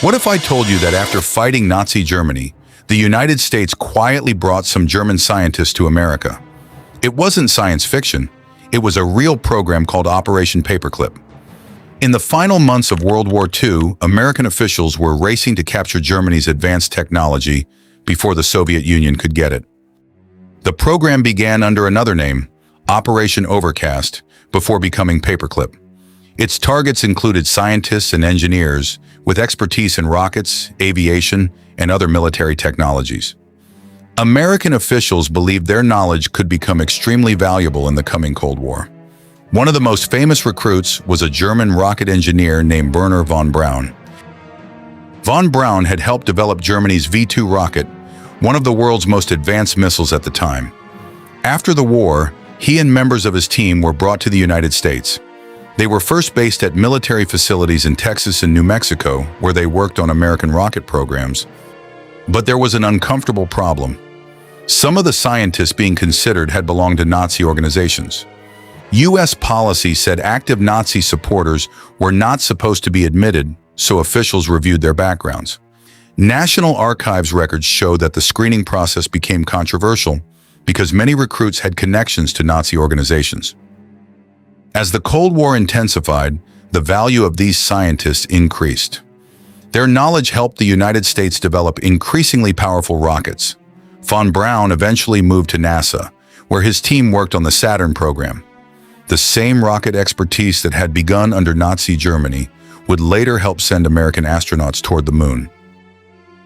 What if I told you that after fighting Nazi Germany, the United States quietly brought some German scientists to America? It wasn't science fiction. It was a real program called Operation Paperclip. In the final months of World War II, American officials were racing to capture Germany's advanced technology before the Soviet Union could get it. The program began under another name, Operation Overcast, before becoming Paperclip. Its targets included scientists and engineers with expertise in rockets, aviation, and other military technologies. American officials believed their knowledge could become extremely valuable in the coming Cold War. One of the most famous recruits was a German rocket engineer named Wernher von Braun. Von Braun had helped develop Germany's V-2 rocket, one of the world's most advanced missiles at the time. After the war, he and members of his team were brought to the United States. They were first based at military facilities in Texas and New Mexico, where they worked on American rocket programs. But there was an uncomfortable problem. Some of the scientists being considered had belonged to Nazi organizations. U.S. policy said active Nazi supporters were not supposed to be admitted, so officials reviewed their backgrounds. National Archives records show that the screening process became controversial because many recruits had connections to Nazi organizations. As the Cold War intensified, the value of these scientists increased. Their knowledge helped the United States develop increasingly powerful rockets. Von Braun eventually moved to NASA, where his team worked on the Saturn program. The same rocket expertise that had begun under Nazi Germany would later help send American astronauts toward the moon.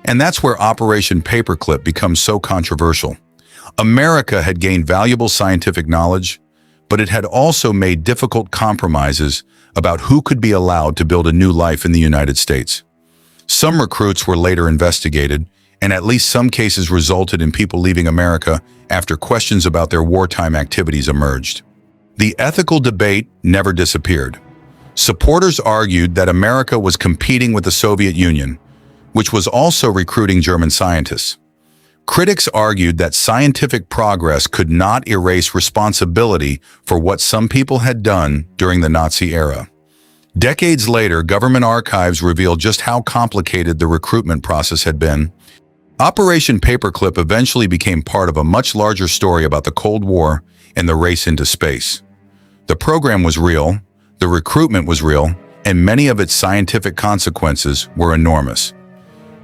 And that's where Operation Paperclip becomes so controversial. America had gained valuable scientific knowledge, but it had also made difficult compromises about who could be allowed to build a new life in the United States. Some recruits were later investigated, and at least some cases resulted in people leaving America after questions about their wartime activities emerged. The ethical debate never disappeared. Supporters argued that America was competing with the Soviet Union, which was also recruiting German scientists. Critics argued that scientific progress could not erase responsibility for what some people had done during the Nazi era. Decades later, government archives revealed just how complicated the recruitment process had been. Operation Paperclip eventually became part of a much larger story about the Cold War and the race into space. The program was real, the recruitment was real, and many of its scientific consequences were enormous.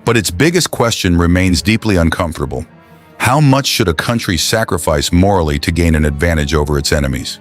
But its biggest question remains deeply uncomfortable. How much should a country sacrifice morally to gain an advantage over its enemies?